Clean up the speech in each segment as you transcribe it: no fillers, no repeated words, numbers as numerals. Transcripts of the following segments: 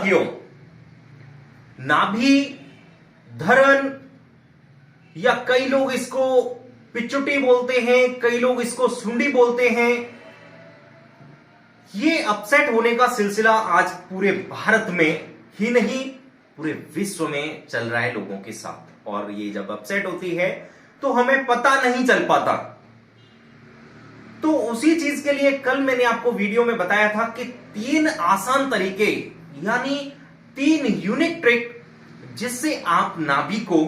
साथियों, नाभि धरण या कई लोग इसको पिचुटी बोलते हैं, कई लोग इसको सुंडी बोलते हैं, ये अपसेट होने का सिलसिला आज पूरे भारत में ही नहीं पूरे विश्व में चल रहा है लोगों के साथ। और ये जब अपसेट होती है तो हमें पता नहीं चल पाता। तो उसी चीज के लिए कल मैंने आपको वीडियो में बताया था कि 3 आसान तरीके यानी 3 यूनिक ट्रिक जिससे आप नाभि को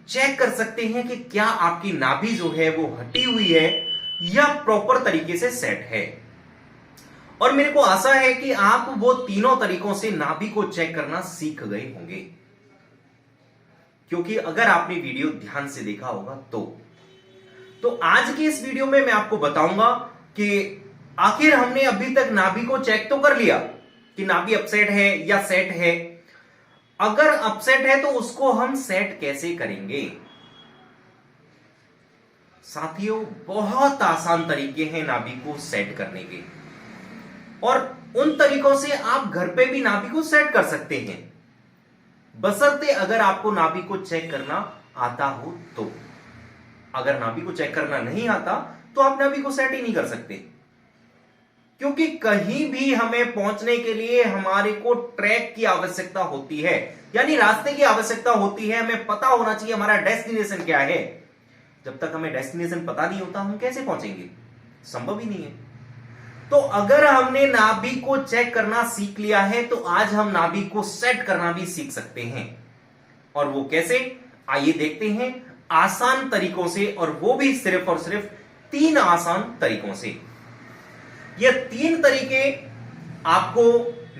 चेक कर सकते हैं कि क्या आपकी नाभि जो है वो हटी हुई है या प्रॉपर तरीके से सेट है। और मेरे को आशा है कि आप वो तीनों तरीकों से नाभि को चेक करना सीख गए होंगे, क्योंकि अगर आपने वीडियो ध्यान से देखा होगा तो आज की इस वीडियो में मैं आपको बताऊंगा कि आखिर हमने अभी तक नाभि को चेक तो कर लिया कि नाभि अपसेट है या सेट है। अगर अपसेट है तो उसको हम सेट कैसे करेंगे। साथियों, बहुत आसान तरीके हैं नाभि को सेट करने के, और उन तरीकों से आप घर पे भी नाभि को सेट कर सकते हैं, बशर्ते अगर आपको नाभि को चेक करना आता हो तो। अगर नाभि को चेक करना नहीं आता तो आप नाभि को सेट ही नहीं कर सकते, क्योंकि कहीं भी हमें पहुंचने के लिए हमारे को ट्रैक की आवश्यकता होती है, यानी रास्ते की आवश्यकता होती है। हमें पता होना चाहिए हमारा डेस्टिनेशन क्या है। जब तक हमें डेस्टिनेशन पता नहीं होता हम कैसे पहुंचेंगे, संभव ही नहीं है। तो अगर हमने नाभि को चेक करना सीख लिया है तो आज हम नाभि को सेट करना भी सीख सकते हैं। और वो कैसे, आइए देखते हैं आसान तरीकों से, और वो भी सिर्फ और सिर्फ 3 आसान तरीकों से। ये 3 तरीके आपको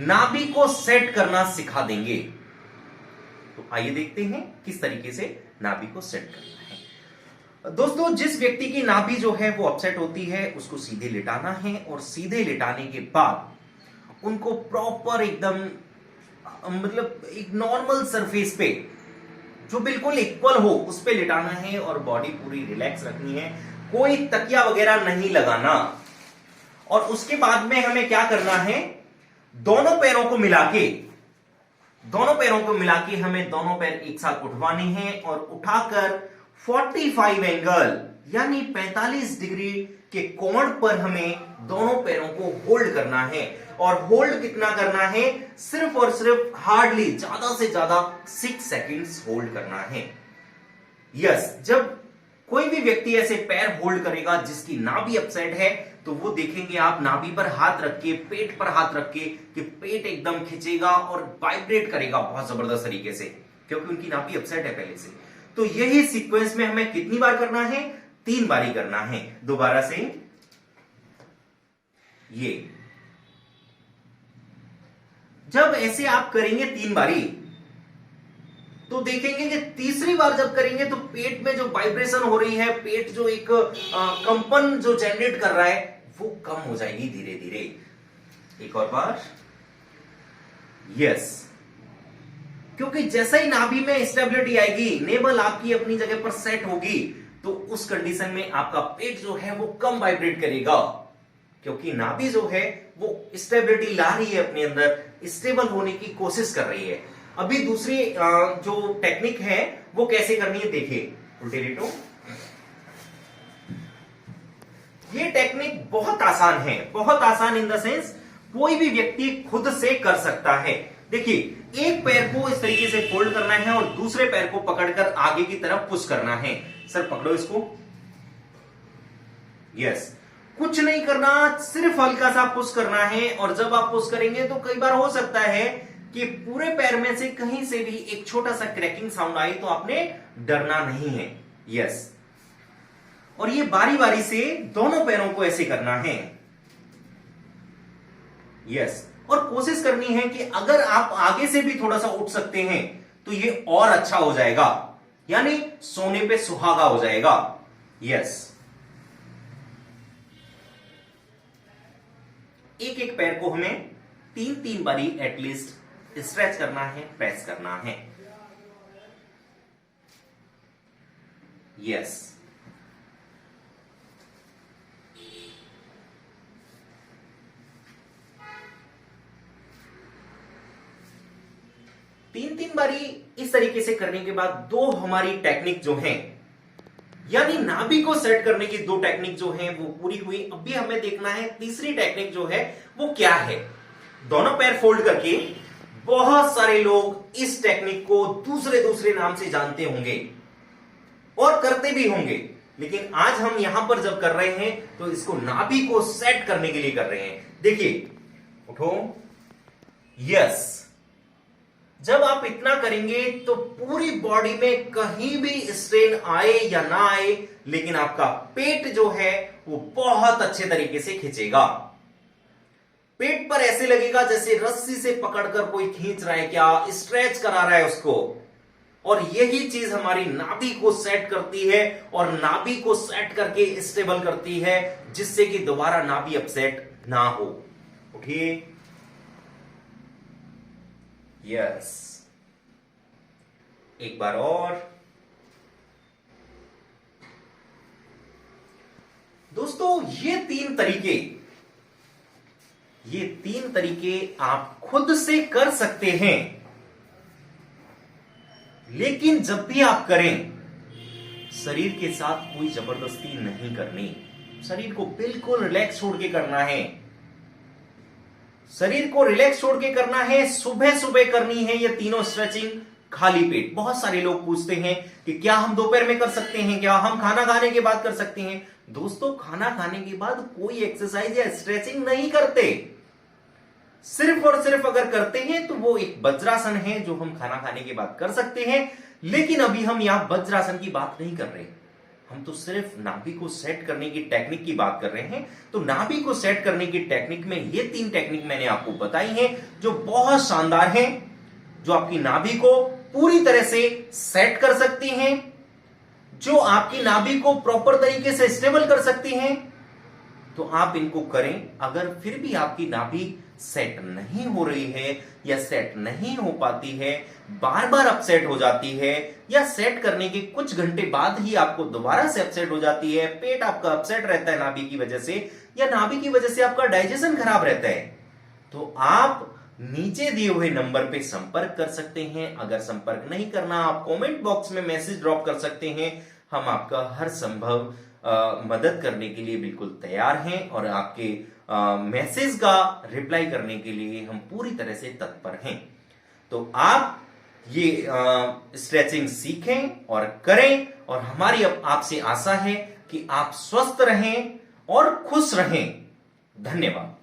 नाभि को सेट करना सिखा देंगे। तो आइए देखते हैं किस तरीके से नाभि को सेट करना है। दोस्तों, जिस व्यक्ति की नाभि जो है वो अपसेट होती है उसको सीधे लिटाना है, और सीधे लिटाने के बाद उनको प्रॉपर एकदम मतलब एक नॉर्मल सरफेस पे जो बिल्कुल इक्वल हो उस पे लिटाना है, और बॉडी पूरी रिलैक्स रखनी है, कोई तकिया वगैरह नहीं लगाना। और उसके बाद में हमें क्या करना है, दोनों पैरों को मिला के हमें दोनों पैर एक साथ उठवाने हैं, और उठाकर 45 एंगल यानी 45 डिग्री के कोण पर हमें दोनों पैरों को होल्ड करना है। और होल्ड कितना करना है, सिर्फ और सिर्फ हार्डली ज्यादा से ज्यादा 6 सेकंड्स होल्ड करना है। यस, जब कोई भी व्यक्ति ऐसे पैर होल्ड करेगा जिसकी नाभि अपसेट है तो वो देखेंगे आप नाभि पर हाथ रख के, पेट पर हाथ रख के, कि पेट एकदम खिंचेगा और वाइब्रेट करेगा बहुत जबरदस्त तरीके से, क्योंकि उनकी नाभि अपसेट है पहले से। तो यही सीक्वेंस में हमें कितनी बार करना है, 3 बारी करना है। दोबारा से ये, जब ऐसे आप करेंगे 3 बारी तो देखेंगे कि तीसरी बार जब करेंगे तो पेट में जो वाइब्रेशन हो रही है, पेट जो एक कंपन जो जनरेट कर रहा है वो कम हो जाएगी धीरे धीरे। एक और बार, यस, क्योंकि जैसे ही नाभि में स्टेबिलिटी आएगी, नेवल आपकी अपनी जगह पर सेट होगी, तो उस कंडीशन में आपका पेट जो है वो कम वाइब्रेट करेगा, क्योंकि नाभि जो है वो स्टेबिलिटी ला रही है, अपने अंदर स्टेबल होने की कोशिश कर रही है। अभी दूसरी जो टेक्निक है वो कैसे करनी है देखिए, उल्टे लेटो। ये टेक्निक बहुत आसान है, बहुत आसान इन द सेंस कोई भी व्यक्ति खुद से कर सकता है। देखिए, एक पैर को इस तरीके से फोल्ड करना है और दूसरे पैर को पकड़कर आगे की तरफ पुश करना है। सर पकड़ो इसको, यस, कुछ नहीं करना, सिर्फ हल्का सा पुश करना है। और जब आप पुश करेंगे तो कई बार हो सकता है कि पूरे पैर में से कहीं से भी एक छोटा सा क्रैकिंग साउंड आई, तो आपने डरना नहीं है। यस, और ये बारी बारी से दोनों पैरों को ऐसे करना है। यस, और कोशिश करनी है कि अगर आप आगे से भी थोड़ा सा उठ सकते हैं तो ये और अच्छा हो जाएगा, यानी सोने पे सुहागा हो जाएगा। यस, एक एक पैर को हमें 3-3 बारी एटलीस्ट स्ट्रेच करना है, प्रेस करना है। यस, 2-3 बारी इस तरीके से करने के बाद दो हमारी टेक्निक जो है, यानी नाभि को सेट करने की दो टेक्निक जो है वो पूरी हुई। अभी हमें देखना है तीसरी टेक्निक जो है वो क्या है। दोनों पैर फोल्ड करके, बहुत सारे लोग इस टेक्निक को दूसरे दूसरे नाम से जानते होंगे और करते भी होंगे, लेकिन आज हम यहां पर जब कर रहे हैं तो इसको नाभि को सेट करने के लिए कर रहे हैं। देखिए, उठो, यस। जब आप इतना करेंगे तो पूरी बॉडी में कहीं भी स्ट्रेन आए या ना आए, लेकिन आपका पेट जो है वो बहुत अच्छे तरीके से खींचेगा। पेट पर ऐसे लगेगा जैसे रस्सी से पकड़कर कोई खींच रहा है, क्या स्ट्रेच करा रहा है उसको। और यही चीज हमारी नाभि को सेट करती है और नाभि को सेट करके स्टेबल करती है, जिससे कि दोबारा नाभि अपसेट ना हो। उठिए, यस, एक बार और। दोस्तों, ये तीन तरीके आप खुद से कर सकते हैं, लेकिन जब भी आप करें, शरीर के साथ कोई जबरदस्ती नहीं करनी। शरीर को बिल्कुल रिलैक्स छोड़ के करना है। शरीर को रिलैक्स छोड़ के करना है। सुबह सुबह करनी है ये तीनों स्ट्रेचिंग खाली पेट। बहुत सारे लोग पूछते हैं कि क्या हम दोपहर में कर सकते हैं, क्या हम खाना खाने के बाद कर सकते हैं। दोस्तों, खाना खाने के बाद कोई एक्सरसाइज या स्ट्रेचिंग नहीं करते। सिर्फ और सिर्फ अगर करते हैं तो वो एक वज्रासन है जो हम खाना खाने के बाद कर सकते हैं, लेकिन अभी हम यहां वज्रासन की बात नहीं कर रहे। हम तो सिर्फ नाभि को सेट करने की टेक्निक की बात कर रहे हैं। तो नाभि को सेट करने की टेक्निक में ये तीन टेक्निक मैंने आपको बताई हैं जो बहुत शानदार हैं, जो आपकी नाभि को पूरी तरह से सेट कर सकती हैं, जो आपकी नाभि को प्रॉपर तरीके से स्टेबल कर सकती हैं। तो आप इनको करें। अगर फिर भी आपकी नाभि सेट नहीं हो रही है या सेट नहीं हो पाती है, बार बार अपसेट हो जाती है, या सेट करने के कुछ घंटे बाद ही आपको दोबारा से अपसेट हो जाती है, पेट आपका अपसेट रहता है नाभि की वजह से, या नाभि की वजह से आपका डाइजेशन खराब रहता है, तो आप नीचे दिए हुए नंबर पे संपर्क कर सकते हैं। अगर संपर्क नहीं करना, आप कमेंट बॉक्स में मैसेज ड्रॉप कर सकते हैं। हम आपका हर संभव मदद करने के लिए बिल्कुल तैयार हैं और आपके मैसेज का रिप्लाई करने के लिए हम पूरी तरह से तत्पर हैं। तो आप ये स्ट्रेचिंग सीखें और करें, और हमारी अब आपसे आशा है कि आप स्वस्थ रहें और खुश रहें। धन्यवाद।